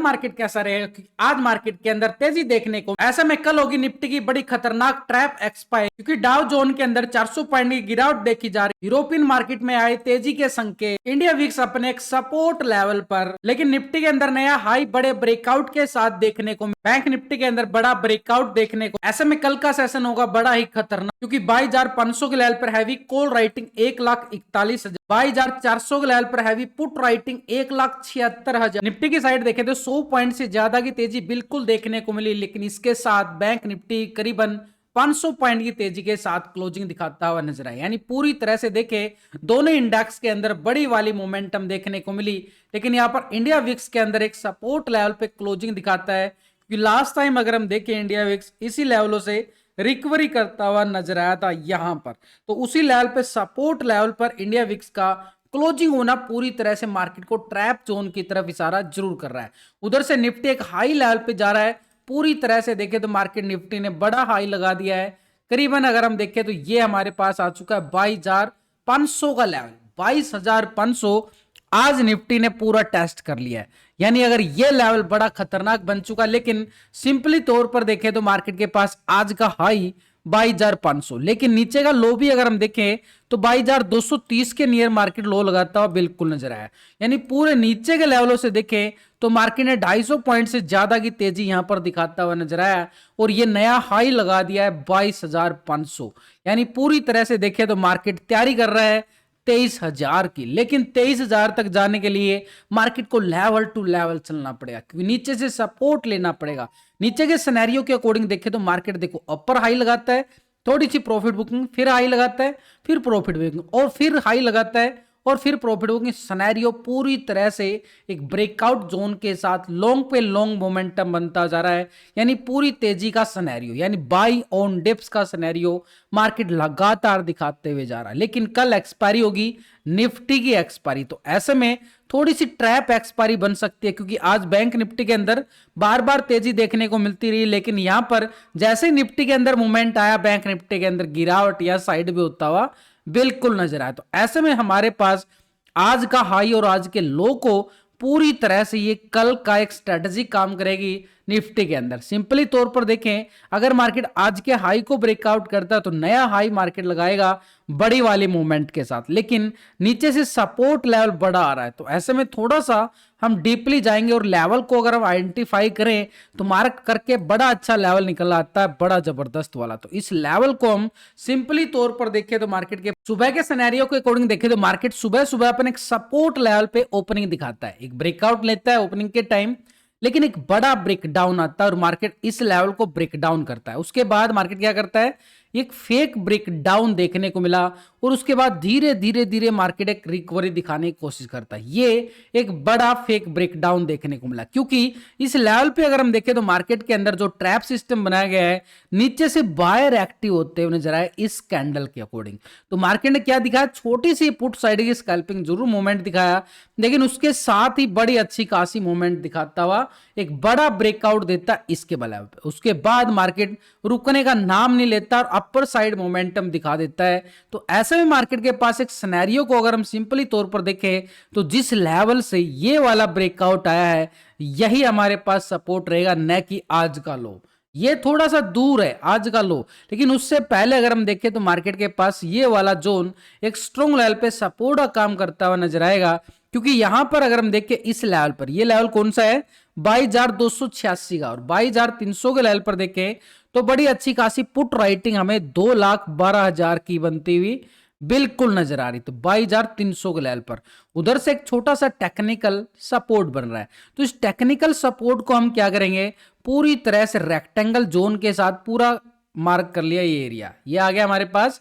Market कैसा रहेगा, क्योंकि आज मार्केट के अंदर तेजी देखने को, ऐसे में कल होगी निफ्टी की बड़ी खतरनाक ट्रैप एक्सपायर, क्योंकि डाउ जोन के अंदर 400 पॉइंट की गिरावट देखी जा रही। यूरोपियन मार्केट में आए तेजी के संकेत, इंडिया विक्स अपने एक सपोर्ट लेवल पर, लेकिन निफ्टी के अंदर नया हाई बड़े ब्रेकआउट के साथ देखने को, बैंक निफ्टी के अंदर बड़ा ब्रेकआउट देखने को। ऐसे में कल का सेशन होगा बड़ा ही खतरनाक, क्योंकि 22,500 के लेवल पर हैवी कॉल राइटिंग 1,41,000, 22,400 के लेवल पर हैवी पुट राइटिंग 1,76,000। निफ्टी की साइड देखें तो 100 पॉइंट से ज्यादा की तेजी बिल्कुल देखने को मिली, लेकिन इसके साथ बैंक निफ्टी करीबन 500 पॉइंट की तेजी के साथ क्लोजिंग दिखाता हुआ नजर आया। यानी पूरी तरह से देखें दोनों इंडेक्स के अंदर बड़ी वाली मोमेंटम देखने को मिली, लेकिन यहां पर इंडिया विक्स के अंदर एक सपोर्ट लेवल पे क्लोजिंग दिखाता है, क्योंकि लास्ट टाइम अगर हम देखें इंडिया विक्स इसी लेवलों से रिकवरी करता हुआ नजर आया था यहां पर, तो उसी लेवल पे सपोर्ट लेवल पर इंडिया विक्स का क्लोजिंग होना पूरी तरह से मार्केट को ट्रैप जोन की तरफ इशारा जरूर कर रहा है। उधर से निफ्टी एक हाई लेवल पे जा रहा है, पूरी तरह से देखें तो मार्केट निफ्टी ने बड़ा हाई लगा दिया है। करीबन अगर हम देखें तो ये हमारे पास आ चुका है 22,500 का लेवल, 22,500 आज निफ्टी ने पूरा टेस्ट कर लिया है। यानी अगर ये लेवल बड़ा खतरनाक बन चुका, लेकिन सिंपली तौर पर देखें तो मार्केट के पास आज का हाई 22,500, लेकिन नीचे का लो भी अगर हम देखें तो 22,230 के नियर मार्केट लो लगाता हुआ बिल्कुल नजर आया। यानी पूरे नीचे के लेवलों से देखें तो मार्केट ने 250 पॉइंट से ज्यादा की तेजी यहां पर दिखाता हुआ नजर आया, और ये नया हाई लगा दिया है 22,500। यानी पूरी तरह से देखें तो मार्केट तैयारी कर रहा है 23,000 की, लेकिन 23,000 तक जाने के लिए मार्केट को लेवल टू लेवल चलना पड़ेगा, क्योंकि नीचे से सपोर्ट लेना पड़ेगा। नीचे के सिनेरियो के अकॉर्डिंग देखें तो मार्केट देखो अपर हाई लगाता है, थोड़ी सी प्रॉफिट बुकिंग, फिर हाई लगाता है, फिर प्रॉफिट बुकिंग, और फिर हाई लगाता है, और फिर प्रॉफिट बुकिंग। सिनेरियो पूरी तरह से एक ब्रेकआउट जोन के साथ लॉन्ग पे लॉन्ग मोमेंटम बनता जा रहा है। यानी पूरी तेजी का सिनेरियो, यानी बाई ऑन डिप्स का सिनेरियो मार्केट लगातार दिखाते हुए जा रहा है। लेकिन कल एक्सपायरी होगी निफ्टी की एक्सपायरी, तो ऐसे में थोड़ी सी ट्रैप एक्सपायरी बन सकती है, क्योंकि आज बैंक निफ्टी के अंदर बार बार तेजी देखने को मिलती रही, लेकिन यहां पर जैसे निफ्टी के अंदर मूवमेंट आया, बैंक निफ्टी के अंदर गिरावट या साइड भी होता हुआ बिल्कुल नजर आया। तो ऐसे में हमारे पास आज का हाई और आज के लो को पूरी तरह से ये कल का एक स्ट्रेटजी काम करेगी निफ्टी के अंदर। सिंपली तौर पर देखें, अगर मार्केट आज के हाई को ब्रेकआउट करता है तो नया हाई मार्केट लगाएगा बड़ी वाली मूवमेंट के साथ, लेकिन नीचे से सपोर्ट लेवल बड़ा आ रहा है। तो ऐसे में थोड़ा सा हम डीपली जाएंगे और लेवल को अगर हम आइडेंटिफाई करें तो मार्क करके बड़ा अच्छा लेवल निकल आता है, बड़ा जबरदस्त वाला। तो इस लेवल को हम सिंपली तौर पर देखें तो मार्केट के सुबह के सिनेरियो के अकॉर्डिंग देखें तो मार्केट सुबह सुबह अपन एक सपोर्ट लेवल पे ओपनिंग दिखाता है, एक ब्रेकआउट लेता है ओपनिंग के टाइम, लेकिन एक बड़ा ब्रेक डाउन आता है और मार्केट इस लेवल को ब्रेक डाउन करता है। उसके बाद मार्केट क्या करता है, एक फेक ब्रेक डाउन देखने को मिला, और उसके बाद धीरे धीरे धीरे मार्केट एक रिकवरी दिखाने की कोशिश करता है। ये एक बड़ा फेक ब्रेक डाउन देखने को मिला, क्योंकि इस लेवल पे अगर हम देखें तो मार्केट के अंदर जो ट्रैप सिस्टम बनाया गया है, नीचे से बायर एक्टिव होते हुए नजर आए इस कैंडल के अकॉर्डिंग। तो मार्केट ने क्या दिखाया, छोटी सी पुट साइड की स्कैल्पिंग जरूर मूवमेंट दिखाया, लेकिन उसके साथ ही बड़ी अच्छी खासी मूवमेंट दिखाता हुआ एक बड़ा ब्रेकआउट देता इसके लेवल पे। उसके बाद मार्केट रुकने का नाम नहीं लेता और अपर साइड मोमेंटम दिखा देता है। तो ऐसे में मार्केट के पास एक सिनेरियो को अगर हम सिंपली तौर पर देखें तो जिस लेवल से ये वाला ब्रेकआउट आया है यही हमारे पास सपोर्ट रहेगा, न कि आज का लो। ये थोड़ा सा दूर है आज का लो, लेकिन उससे पहले अगर हम देखें तो मार्केट के पास ये वाला जोन एक स्ट्रॉन्ग लेवल पे सपोर्ट का काम करता हुआ नजर आएगा, क्योंकि यहां पर अगर हम देखें इस लेवल पर, ये लेवल कौन सा है 22,286 का, और 22,300 के लेवल पर देखें तो बड़ी अच्छी खासी पुट राइटिंग हमें 2,12,000 की बनती हुई बिल्कुल नजर आ रही। तो 22,300 के लेवल पर उधर से एक छोटा सा टेक्निकल सपोर्ट बन रहा है। तो इस टेक्निकल सपोर्ट को हम क्या करेंगे, पूरी तरह से रेक्टेंगल जोन के साथ पूरा मार्क कर लिया। ये एरिया ये आ गया हमारे पास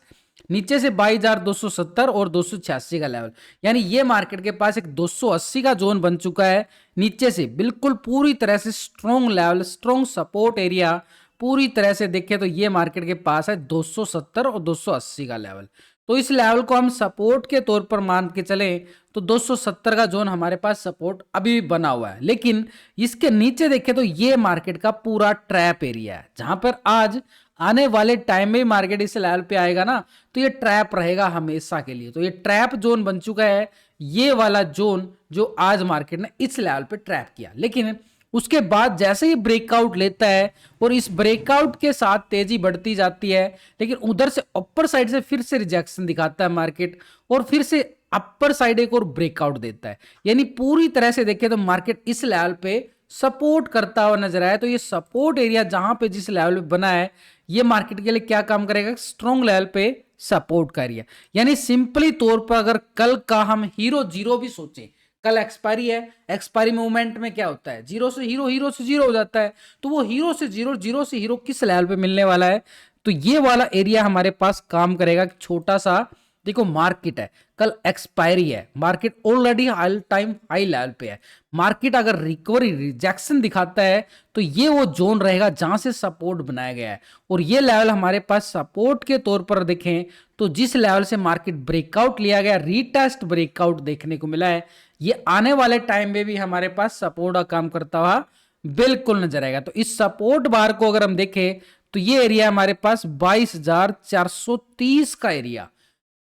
नीचे से 22,270 और 286 का लेवल, यानी ये मार्केट के पास एक 280 का जोन बन चुका है। नीचे से बिल्कुल पूरी तरह से strong level, strong support area पूरी तरह से देखें तो ये मार्केट के पास है 270 और 280 का लेवल। तो इस लेवल को हम सपोर्ट के तौर पर मान के चले तो 270 का जोन हमारे पास सपोर्ट अभी भी बना हुआ है, लेकिन इसके नीचे देखें तो ये मार्केट का पूरा ट्रैप एरिया है, जहां पर आज आने वाले टाइम में मार्केट इस लेवल पे आएगा ना तो ये ट्रैप रहेगा हमेशा के लिए। तो ये ट्रैप जोन बन चुका है, ये वाला जोन जो आज मार्केट ने इस लेवल पे ट्रैप किया। लेकिन उसके बाद जैसे ही ब्रेकआउट लेता है और इस ब्रेकआउट के साथ तेजी बढ़ती जाती है, लेकिन उधर से अपर साइड से फिर से रिजेक्शन दिखाता है मार्केट और फिर से अपर साइड एक और ब्रेकआउट देता है। यानी पूरी तरह से देखें तो मार्केट इस लेवल पे सपोर्ट करता हुआ नजर आया। तो ये सपोर्ट एरिया जहां पे जिस लेवल पे बना है, ये मार्केट के लिए क्या काम करेगा, स्ट्रॉन्ग लेवल पे सपोर्ट का एरिया। यानी सिंपली तौर पर अगर कल का हम हीरो जीरो भी सोचें, कल एक्सपायरी है, एक्सपायरी मूवमेंट में क्या होता है, जीरो से हीरो, हीरो से जीरो हो जाता है। तो वो हीरो से जीरो, जीरो से हीरो किस लेवल पे मिलने वाला है, तो ये वाला एरिया हमारे पास काम करेगा। छोटा सा देखो मार्केट है, कल एक्सपायरी है, market already all time high level पे है। मार्केट अगर रिकवरी रिजेक्शन दिखाता है तो ये वो जोन रहेगा जहां से सपोर्ट बनाया गया है। और ये लेवल हमारे पास सपोर्ट के तौर पर देखें तो जिस लेवल से मार्केट ब्रेकआउट लिया गया, रीटेस्ट ब्रेकआउट देखने को मिला है, ये आने वाले टाइम में भी हमारे पास सपोर्ट का काम करता हुआ बिल्कुल नजर आएगा। तो इस सपोर्ट बार को अगर हम देखें तो ये एरिया हमारे पास 22,430 का एरिया,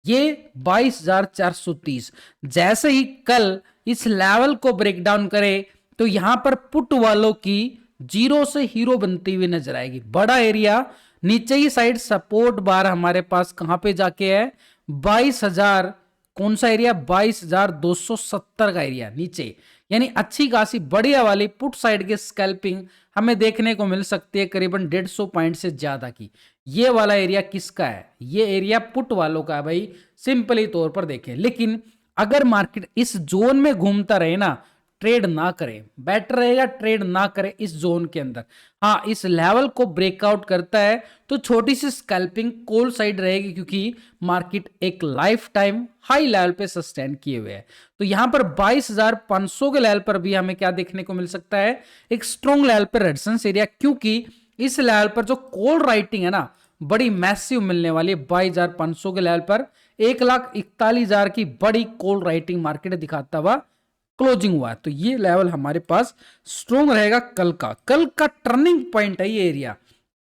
ये 22,430 जैसे ही कल इस लेवल को ब्रेक डाउन करे तो यहां पर पुट वालों की जीरो से हीरो बनती हुई नजर आएगी। बड़ा एरिया नीचे ही साइड सपोर्ट बार हमारे पास कहां पे जाके है, 22,000, कौन सा एरिया, 22,270 का एरिया नीचे। यानी अच्छी खासी बढ़िया वाली पुट साइड की स्कैल्पिंग हमें देखने को मिल सकती है, करीबन 150 पॉइंट से ज्यादा की। ये वाला एरिया किसका है, ये एरिया पुट वालों का है भाई, सिंपली तौर पर देखें। लेकिन अगर मार्केट इस जोन में घूमता रहे ना, ट्रेड ना करें, बेटर रहेगा ट्रेड ना करें इस जोन के अंदर। हाँ, इस लेवल को ब्रेकआउट करता है तो छोटी सी स्कैल्पिंग कॉल साइड रहेगी, क्योंकि मार्केट एक लाइफ टाइम हाई लेवल पे सस्टेन किए हुए है। तो यहां पर 22,500 के लेवल पर भी हमें क्या देखने को मिल सकता है, एक स्ट्रॉन्ग लेवल पर रेजिस्टेंस एरिया, क्योंकि इस लेवल पर जो कॉल राइटिंग है ना बड़ी मैसिव मिलने वाली है। 22,500 के लेवल पर 1,41,000 की बड़ी कॉल राइटिंग मार्केट दिखाता हुआ क्लोजिंग हुआ है। तो ये लेवल हमारे पास स्ट्रॉन्ग रहेगा। कल का टर्निंग पॉइंट है ये एरिया,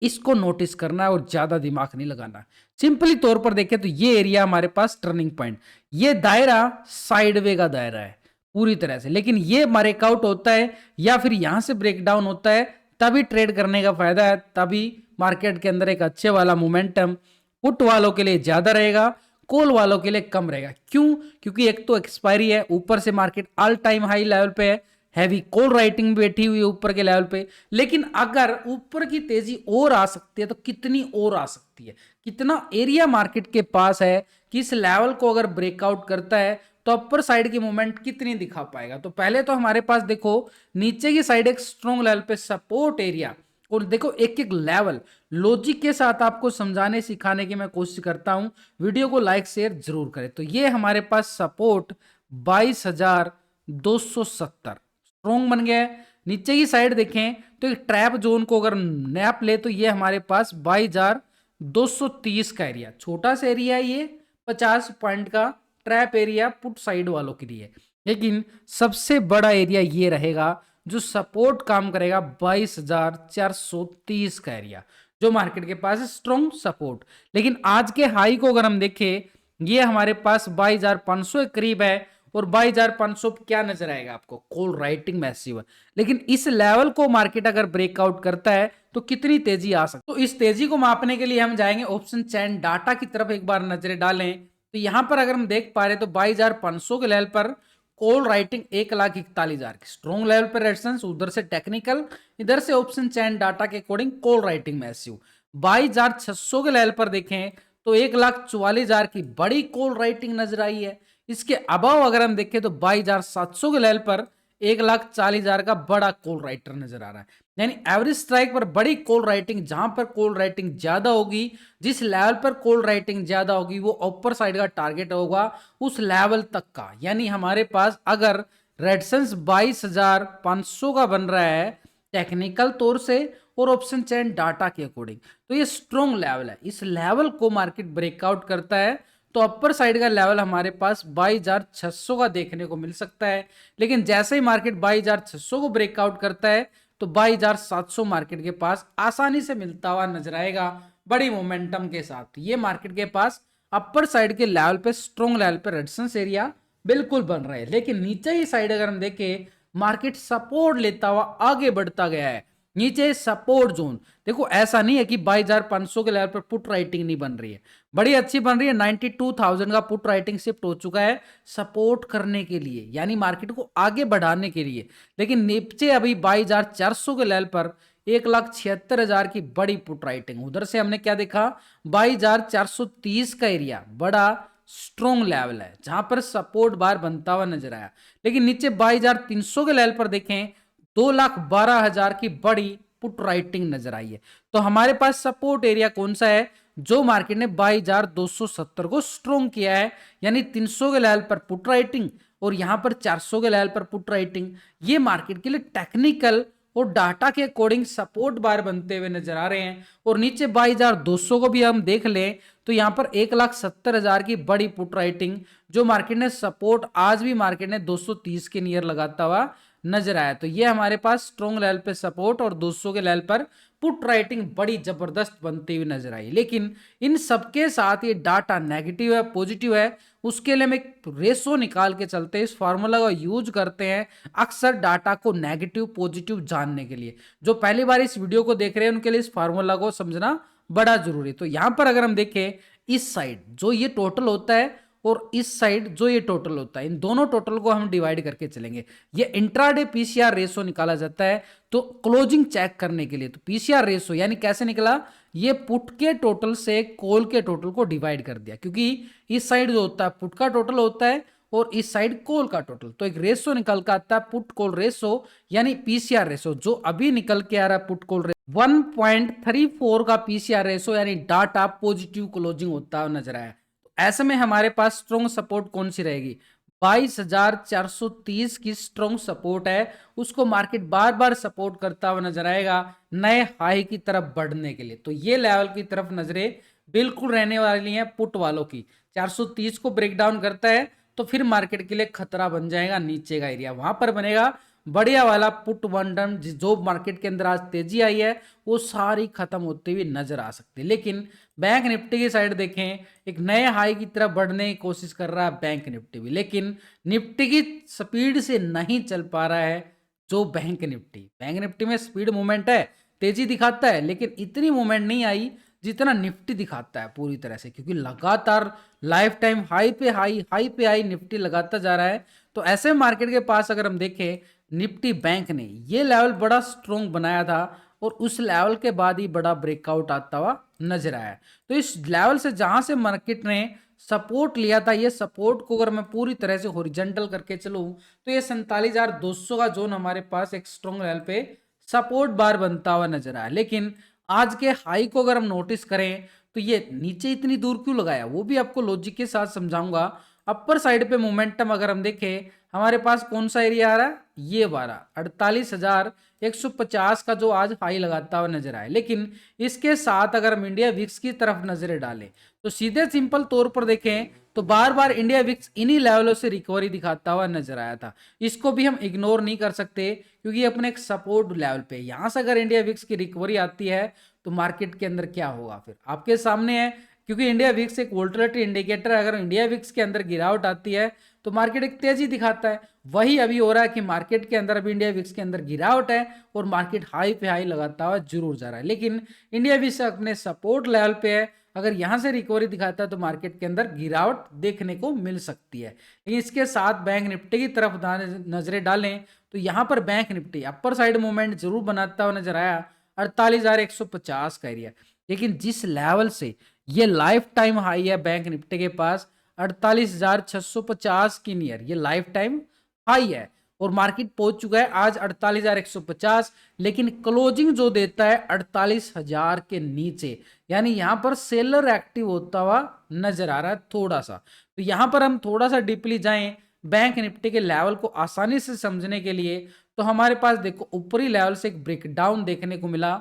इसको नोटिस करना है और ज्यादा दिमाग नहीं लगाना। सिंपली तौर पर देखें तो ये एरिया हमारे पास टर्निंग पॉइंट, ये दायरा साइडवे का दायरा है पूरी तरह से, लेकिन ये ब्रेकआउट होता है या फिर यहां से ब्रेकडाउन होता है तभी ट्रेड करने का फायदा है, तभी मार्केट के अंदर एक अच्छे वाला मोमेंटम पुट वालों के लिए ज्यादा रहेगा, कॉल वालों के लिए कम रहेगा। क्यों, क्योंकि एक तो एक्सपायरी है, ऊपर से market all time high level पे है, हैवी कॉल राइटिंग बैठी हुई है ऊपर के लेवल पे। लेकिन अगर ऊपर की तेजी और आ सकती है तो कितनी और आ सकती है, कितना एरिया मार्केट के पास है कि इस लेवल को अगर ब्रेकआउट करता है तो अपर साइड की मूवमेंट कितनी दिखा पाएगा। तो पहले तो हमारे पास देखो नीचे की साइड एक स्ट्रॉन्ग लेवल पे सपोर्ट एरिया, और देखो एक एक लेवल लॉजिक के साथ आपको समझाने सिखाने की मैं कोशिश करता हूं, वीडियो को लाइक शेयर जरूर करें। तो ये हमारे पास सपोर्ट 22,270 स्ट्रॉन्ग बन गया है। नीचे की साइड देखें तो एक ट्रैप जोन को अगर नैप ले तो ये हमारे पास 22,230 का एरिया, छोटा सा एरिया है ये, 50 पॉइंट का ट्रैप एरिया पुट साइड वालों के लिए। लेकिन सबसे बड़ा एरिया ये रहेगा जो सपोर्ट काम करेगा, 22,430 का एरिया, जो मार्केट के पास है स्ट्रॉन्ग सपोर्ट। लेकिन आज के हाई को अगर हम देखें, ये हमारे पास 22,500 के करीब है, और 22,500 क्या नजर आएगा आपको, कॉल राइटिंग मैसिव है। लेकिन इस लेवल को मार्केट अगर ब्रेकआउट करता है तो कितनी तेजी आ सकती है। तो इस तेजी को मापने के लिए हम जाएंगे ऑप्शन चैन डाटा की तरफ, एक बार नजरें डालें तो यहां पर अगर हम देख पा रहे तो 22,500 के लेवल पर कॉल राइटिंग 1,41,000 की स्ट्रॉन्ग लेवल पर रेजिस्टेंस, उधर से टेक्निकल, इधर से ऑप्शन चैन डाटा के अकॉर्डिंग कॉल राइटिंग मैसिव। 22,600 के लेवल पर देखें तो 1,44,000 की बड़ी कॉल राइटिंग नजर आई है। इसके अबाव अगर हम देखें तो 22,700 के लेवल पर 1,40,000 का बड़ा कॉल राइटर नजर आ रहा है। यानी एवरेज स्ट्राइक पर बड़ी कॉल राइटिंग, जहां पर कॉल राइटिंग ज्यादा होगी, जिस लेवल पर कॉल राइटिंग ज्यादा होगी वो अपर साइड का टारगेट होगा उस लेवल तक का। यानी हमारे पास अगर रेजिस्टेंस 22,500 का बन रहा है टेक्निकल तौर से और ऑप्शन चैन डाटा के अकॉर्डिंग, तो ये स्ट्रॉन्ग लेवल है। इस लेवल को मार्केट ब्रेकआउट करता है तो अपर साइड का लेवल हमारे पास 22,600 का देखने को मिल सकता है। लेकिन जैसे ही मार्केट 22,600 को ब्रेकआउट करता है तो 22,700 मार्केट के पास आसानी से मिलता हुआ नजर आएगा बड़ी मोमेंटम के साथ। ये मार्केट के पास अपर साइड के लेवल पे स्ट्रॉन्ग लेवल पे रेजिस्टेंस एरिया बिल्कुल बन रहा है। लेकिन नीचे ही साइड अगर हम देखें मार्केट सपोर्ट लेता हुआ आगे बढ़ता गया है। नीचे सपोर्ट जोन, देखो ऐसा नहीं है कि 22,500 के लेवल पर पुट राइटिंग नहीं बन रही है, बड़ी अच्छी बन रही है। 92,000 का पुट राइटिंग शिफ्ट हो चुका है सपोर्ट करने के लिए, यानी मार्केट को आगे बढ़ाने के लिए। लेकिन नीचे अभी 22,400 के लेवल पर 1,76,000 की बड़ी पुट राइटिंग। उधर से हमने क्या देखा, 22,430 का एरिया बड़ा स्ट्रॉन्ग लेवल है जहां पर सपोर्ट बार बनता हुआ नजर आया। लेकिन नीचे 22,300 के लेवल पर देखें 2,12,000 की बड़ी पुट राइटिंग नजर आई है। तो हमारे पास सपोर्ट एरिया कौन सा है, जो मार्केट ने 22,270 को स्ट्रॉन्ग किया है, यानी 300 के लेवल पर पुट राइटिंग और यहां पर 400 के लेवल पर पुट राइटिंग। ये मार्केट के लिए टेक्निकल और डाटा के अकॉर्डिंग सपोर्ट बार बनते हुए नजर आ रहे हैं। और नीचे 22,200 को भी हम देख लें तो यहां पर 1,70,000 की बड़ी पुट राइटिंग, जो मार्केट ने सपोर्ट आज भी मार्केट ने 230 के नियर लगाता हुआ नजर आया। तो ये हमारे पास स्ट्रॉन्ग लेवल पे सपोर्ट और 200 के लेवल पर पुट राइटिंग बड़ी जबरदस्त बनती हुई नजर आई। लेकिन इन सबके साथ ये डाटा नेगेटिव है पॉजिटिव है, उसके लिए हम एक रेशो निकाल के चलते हैं, इस फार्मूला का यूज करते हैं अक्सर डाटा को नेगेटिव पॉजिटिव जानने के लिए। जो पहली बार इस वीडियो को देख रहे हैं उनके लिए इस फार्मूला को समझना बड़ा जरूरी। तो यहां पर अगर हम देखें इस साइड जो ये टोटल होता है और इस साइड जो ये टोटल होता है, इन दोनों टोटल को हम डिवाइड करके चलेंगे। ये इंट्राडे पीसीआर रेशो निकाला जाता है तो क्लोजिंग चेक करने के लिए। तो पीसीआर रेशो यानी कैसे निकला, ये पुट के टोटल से कॉल के टोटल को डिवाइड कर दिया, क्योंकि इस साइड जो होता है पुट का टोटल होता है और इस साइड कॉल का टोटल। तो एक रेशो निकल के आता है पुट कॉल रेशो यानी पीसीआर रेशो, जो अभी निकल के आ रहा है पुट कॉल 1.34 का पीसीआर रेशो यानी डाटा पॉजिटिव क्लोजिंग होता है नजर आया। ऐसे में हमारे पास स्ट्रॉन्ग सपोर्ट कौन सी रहेगी, 22,430 की स्ट्रॉन्ग सपोर्ट है, उसको मार्केट बार बार सपोर्ट करता हुआ नजर आएगा नए हाई की तरफ बढ़ने के लिए। तो ये लेवल की तरफ नजरें बिल्कुल रहने वाली हैं पुट वालों की। 430 को ब्रेक डाउन करता है तो फिर मार्केट के लिए खतरा बन जाएगा नीचे का एरिया, वहां पर बनेगा बढ़िया वाला पुट वन डन। जो मार्केट के अंदर आज तेजी आई है वो सारी खत्म होती हुई नजर आ सकती है। लेकिन बैंक निफ्टी की साइड देखें, एक नए हाई की तरफ बढ़ने की कोशिश कर रहा है बैंक निफ्टी भी, लेकिन निफ्टी की स्पीड से नहीं चल पा रहा है जो बैंक निफ्टी में स्पीड मूवमेंट है, तेजी दिखाता है, लेकिन इतनी मूवमेंट नहीं आई जितना निफ्टी दिखाता है पूरी तरह से, क्योंकि लगातार लाइफ टाइम हाई पे हाई निफ्टी लगाता जा रहा है। तो ऐसे मार्केट के पास अगर हम देखें निफ्टी बैंक ने ये लेवल बड़ा स्ट्रॉन्ग बनाया था और उस लेवल के बाद ही बड़ा ब्रेकआउट आता हुआ नजर आया। तो इस लेवल से जहां से मार्केट ने सपोर्ट लिया था, ये सपोर्ट को अगर मैं पूरी तरह से हॉरिजॉन्टल करके चलूं तो ये 47,200 का जोन हमारे पास एक स्ट्रॉन्ग लेवल पे सपोर्ट बार बनता हुआ नजर आया। लेकिन आज के हाई को अगर हम नोटिस करें तो ये नीचे इतनी दूर क्यों लगाया, वो भी आपको लॉजिक के साथ समझाऊंगा। अपर साइड पे मोमेंटम अगर हम देखें हमारे पास कौन सा एरिया आ रहा है, ये वाला 48,150 का जो आज हाई लगाता हुआ नजर आए। लेकिन इसके साथ अगर हम इंडिया विक्स की तरफ नजरें डालें तो सीधे सिंपल तौर पर देखें तो बार बार इंडिया विक्स इन्हीं लेवलों से रिकवरी दिखाता हुआ नजर आया था। इसको भी हम इग्नोर नहीं कर सकते क्योंकि अपने एक सपोर्ट लेवल पे यहां से अगर इंडिया विक्स की रिकवरी आती है तो मार्केट के अंदर क्या होगा फिर आपके सामने है, क्योंकि इंडिया विक्स एक वोलेटिलिटी इंडिकेटर है। अगर इंडिया विक्स के अंदर गिरावट आती है तो मार्केट एक तेजी दिखाता है, वही अभी हो रहा है कि मार्केट के अंदर अभी इंडिया विक्स के अंदर गिरावट है और मार्केट हाई पे हाई लगाता हुआ जरूर जा रहा है। लेकिन इंडिया विक्स अपने सपोर्ट लेवल पे है, अगर यहां से रिकवरी दिखाता है तो मार्केट के अंदर गिरावट देखने को मिल सकती है। लेकिन इसके साथ बैंक निफ्टी की तरफ नजरें डालें तो यहां पर bank Nifty upper side movement जरूर बनाता हुआ नजर आया 48,150 का एरिया। लेकिन जिस लेवल से ये लाइफ टाइम हाई है बैंक निफ्टी के पास 48,650 की नियर, ये लाइफ टाइम हाई है और मार्केट पहुंच चुका है आज 48,150, लेकिन क्लोजिंग जो देता है 48,000 के नीचे, यानी यहां पर सेलर एक्टिव होता हुआ नजर आ रहा है थोड़ा सा। तो यहां पर हम थोड़ा सा डीपली जाएं बैंक निफ्टी के लेवल को आसानी से समझने के लिए, तो हमारे पास देखो ऊपरी लेवल से एक ब्रेकडाउन देखने को मिला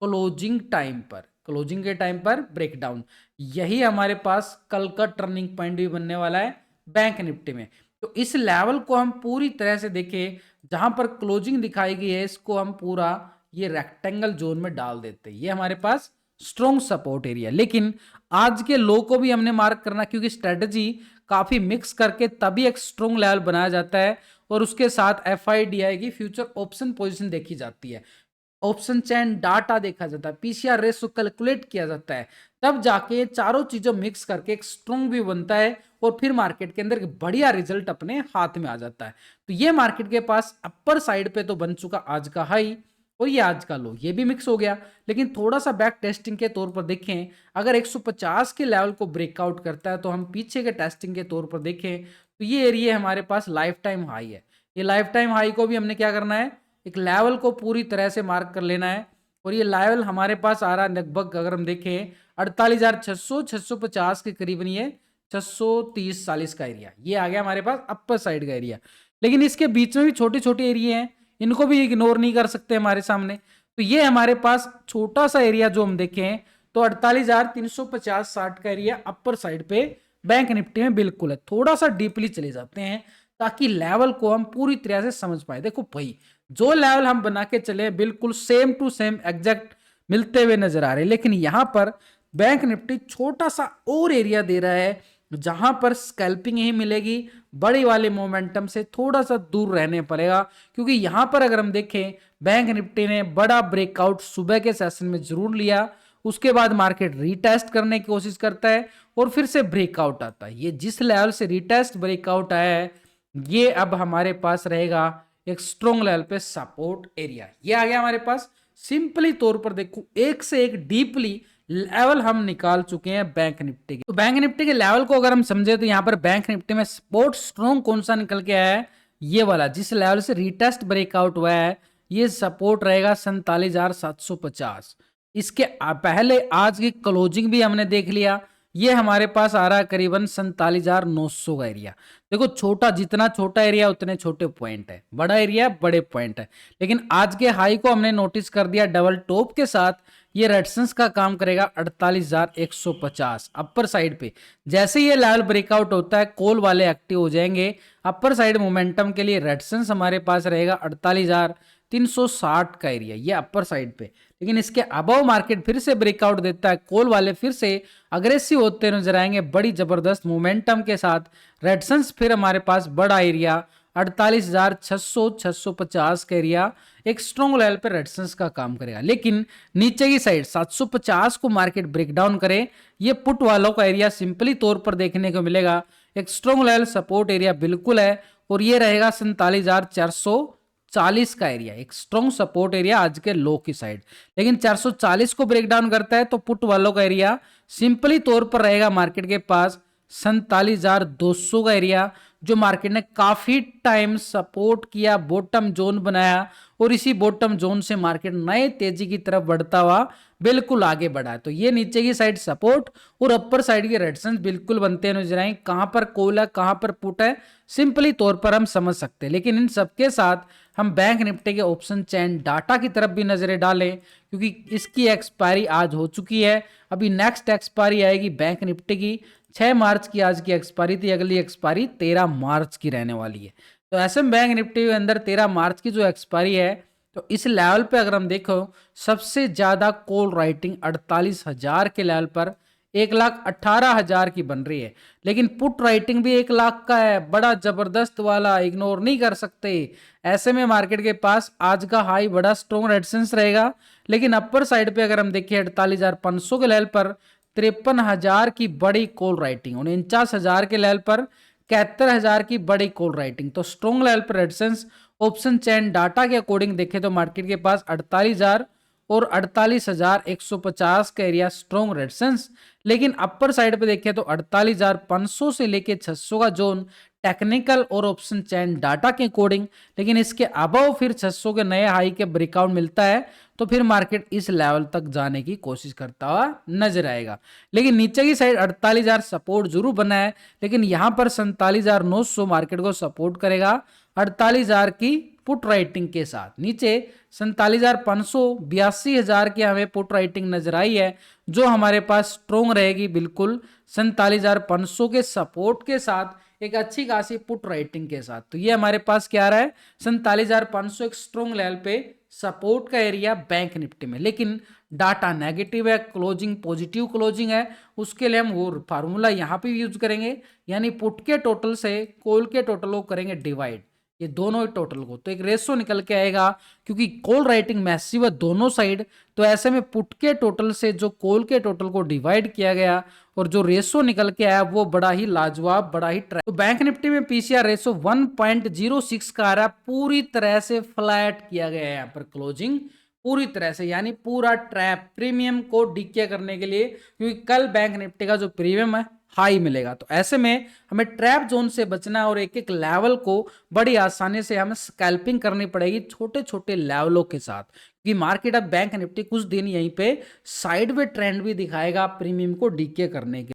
क्लोजिंग टाइम पर, क्लोजिंग के टाइम पर ब्रेकडाउन, यही हमारे पास कल का टर्निंग पॉइंट भी बनने वाला है बैंक निफ्टी में। तो इस लेवल को हम पूरी तरह से देखें, जहां पर क्लोजिंग दिखाई गई है इसको हम पूरा ये रेक्टेंगल जोन में डाल देते हैं, ये हमारे पास स्ट्रॉन्ग सपोर्ट एरिया। लेकिन आज के लो को भी हमने मार्क करना, क्योंकि स्ट्रेटजी काफी मिक्स करके तभी एक स्ट्रॉन्ग लेवल बनाया जाता है और उसके साथ FIDI की फ्यूचर ऑप्शन पोजीशन देखी जाती है, ऑप्शन चेन डाटा देखा जाता है, PCR रेशो कैलकुलेट किया जाता है, तब जाके ये चारों चीजों मिक्स करके एक स्ट्रॉन्ग व्यू बनता है और फिर मार्केट के अंदर एक बढ़िया रिजल्ट अपने हाथ में आ जाता है। तो ये मार्केट के पास अपर साइड पे तो बन चुका आज का हाई और ये आज का लो, ये भी मिक्स हो गया। लेकिन थोड़ा सा बैक टेस्टिंग के तौर पर देखें, अगर 150 के लेवल को ब्रेकआउट करता है तो हम पीछे के टेस्टिंग के तौर पर देखें तो ये एरिया हमारे पास लाइफ टाइम हाई है। ये लाइफ टाइम हाई को भी हमने क्या करना है, एक लेवल को पूरी तरह से मार्क कर लेना है। और ये लेवल हमारे पास आ रहा है लगभग, अगर हम देखें 48,600 650 के करीबन, ये 630-40 का एरिया ये आ गया हमारे पास अपर साइड का एरिया। लेकिन इसके बीच में भी छोटे छोटे एरिया हैं, इनको भी इग्नोर नहीं कर सकते हमारे सामने। तो ये हमारे पास छोटा सा एरिया जो हम देखें तो 48,350-60 का एरिया अपर साइड पे बैंक निफ्टी में बिल्कुल है। थोड़ा सा डीपली चले जाते हैं ताकि लेवल को हम पूरी तरह से समझ पाए। देखो भाई, जो लेवल हम बना के चले बिल्कुल सेम टू सेम एग्जैक्ट मिलते हुए नजर आ रहे हैं, लेकिन यहां पर बैंक निफ्टी छोटा सा और एरिया दे रहा है जहां पर स्कैल्पिंग ही मिलेगी, बड़ी वाले मोमेंटम से थोड़ा सा दूर रहने पड़ेगा। क्योंकि यहां पर अगर हम देखें बैंक निफ्टी ने बड़ा ब्रेकआउट सुबह के सेशन में जरूर लिया, उसके बाद मार्केट रीटेस्ट करने की कोशिश करता है और फिर से ब्रेकआउट आता है। ये जिस लेवल से रीटेस्ट ब्रेकआउट आया है ये अब हमारे पास रहेगा एक स्ट्रॉन्ग लेवल पे सपोर्ट एरिया। ये आ गया हमारे पास। सिंपली तौर पर देखो एक से एक डीपली लेवल हम निकाल चुके हैं बैंक निफ्टी के। तो बैंक निफ्टी के लेवल को अगर हम समझे तो यहाँ पर बैंक निफ्टी में सपोर्ट स्ट्रॉन्ग कौन सा निकल के आया है, ये वाला जिस लेवल से रीटेस्ट ब्रेकआउट हुआ है ये सपोर्ट रहेगा 47,750। इसके पहले आज की क्लोजिंग भी हमने देख लिया, ये हमारे पास आ रहा है करीबन 47,900 का एरिया। देखो छोटा, जितना छोटा एरिया उतने छोटे पॉइंट है, बड़ा एरिया बड़े पॉइंट है। लेकिन आज के हाई को हमने नोटिस कर दिया डबल टॉप के साथ, ये रेजिस्टेंस का काम करेगा 48,150 अपर साइड पे। जैसे ये लेवल ब्रेकआउट होता है कॉल वाले एक्टिव हो जाएंगे, अपर साइड मोमेंटम के लिए रेजिस्टेंस हमारे पास रहेगा 48,360 का एरिया, ये अपर साइड पे। लेकिन इसके अबव मार्केट फिर से ब्रेकआउट देता है, कॉल वाले फिर से अग्रेसिव होते नजर आएंगे बड़ी जबरदस्त मोमेंटम के साथ। रेजिस्टेंस फिर हमारे पास बड़ा एरिया 48,600-650 का एरिया एक स्ट्रॉन्ग लेवल पर रेजिस्टेंस का काम करेगा। लेकिन नीचे की साइड 750 को मार्केट ब्रेकडाउन करे, ये पुट वालों का एरिया सिंपली तौर पर देखने को मिलेगा एक स्ट्रॉन्ग लेवल सपोर्ट एरिया बिल्कुल है, और ये रहेगा 47,440 का एरिया, एक स्ट्रॉन्ग सपोर्ट एरिया आज के लो की साइड। लेकिन 440 को ब्रेकडाउन करता है तो पुट वालों का एरिया सिंपली तौर पर रहेगा मार्केट के पास 47,200 का एरिया, जो मार्केट ने काफी टाइम सपोर्ट किया, बॉटम जोन बनाया और इसी बॉटम जोन से मार्केट नए तेजी की तरफ बढ़ता हुआ बिल्कुल आगे बढ़ा है। तो ये नीचे की साइड सपोर्ट और अपर साइड के रेजिस्टेंस बिल्कुल बनते नजर आए। कहां पर कॉल है कहां पर पुट है सिंपली तौर पर हम समझ सकते हैं। लेकिन इन सबके साथ हम बैंक निफ्टी के ऑप्शन चेन डाटा की तरफ भी नजरें डालें, क्योंकि इसकी एक्सपायरी आज हो चुकी है। अभी नेक्स्ट एक्सपायरी आएगी बैंक निफ्टी की 6 मार्च की, आज की एक्सपायरी थी, अगली एक्सपायरी 13 मार्च की रहने वाली है। तो ऐसे में बैंक निफ्टी के अंदर 13 मार्च की जो एक्सपायरी है, तो इस लेवल पे अगर हम देखो सबसे ज्यादा कॉल राइटिंग 48,000 के लेवल पर 1,18,000 की बन रही है। लेकिन पुट राइटिंग भी 1 लाख का है, बड़ा जबरदस्त वाला, इग्नोर नहीं कर सकते। ऐसे में मार्केट के पास आज का हाई बड़ा स्ट्रॉन्ग रेजिस्टेंस रहेगा। लेकिन अपर साइड पे अगर हम देखें 48,500 के लेवल पर 53,000 की बड़ी कॉल राइटिंग, 49,000 के लेवल पर 71,000 की बड़ी कॉल राइटिंग। तो स्ट्रॉन्ग लेवल पर रेजिस्टेंस ऑप्शन चेन डाटा के अकॉर्डिंग देखें तो मार्केट के पास 48,000 और 48,150 का एरिया स्ट्रॉन्ग रेजिस्टेंस। लेकिन अपर साइड पे देखें तो 48,500 से लेके 600 का जोन टेक्निकल और ऑप्शन चेन डाटा के अकॉर्डिंग। लेकिन इसके अबव फिर 600 के नए हाई के ब्रेकआउट मिलता है तो फिर मार्केट इस लेवल तक जाने की कोशिश करता हुआ नजर आएगा। लेकिन नीचे की साइड 48,000 सपोर्ट जरूर बना है, लेकिन यहां पर 47,900 मार्केट को सपोर्ट करेगा 48,000 की पुट राइटिंग के साथ। नीचे 47,500 82,000 की हमें पुट राइटिंग नजर आई है, जो हमारे पास स्ट्रोंग रहेगी बिल्कुल 47,500 के सपोर्ट के साथ, एक अच्छी खासी पुट राइटिंग के साथ। तो ये हमारे पास क्या आ रहा है 47,500 एक स्ट्रोंग लेवल पे सपोर्ट का एरिया बैंक निफ्टी में। लेकिन डाटा नेगेटिव है, क्लोजिंग पॉजिटिव क्लोजिंग है, उसके लिए हम वो फार्मूला यहाँ पे यूज करेंगे, यानी पुट के टोटल से कॉल के टोटल को करेंगे डिवाइड। ये दोनों ही टोटल को, तो एक रेशो निकल के आएगा क्योंकि कॉल राइटिंग मैसिव है दोनों साइड, तो ऐसे में पुट के टोटल से जो कॉल के टोटल को डिवाइड किया गया और जो रेशो निकल के आया वो बड़ा ही लाजवाब, बड़ा ही तो बैंक निफ्टी में पीसीआर रेशो 1.06 का आ रहा, पूरी तरह से फ्लैट किया गया है यहाँ पर क्लोजिंग पूरी तरह से, यानी पूरा ट्रैप प्रीमियम को डीके करने के लिए, क्योंकि कल बैंक निफ्टी का जो प्रीमियम है हाई मिलेगा। तो ऐसे में हमें ट्रैप जोन से बचना और एक एक लेवल को बड़ी आसानी से हमें स्कैल्पिंग करनी पड़ेगी छोटे छोटे लेवलों के साथ, क्योंकि मार्केट अब बैंक निफ्टी कुछ दिन यहीं पे साइडवे ट्रेंड भी दिखाएगा प्रीमियम को डीके करने के।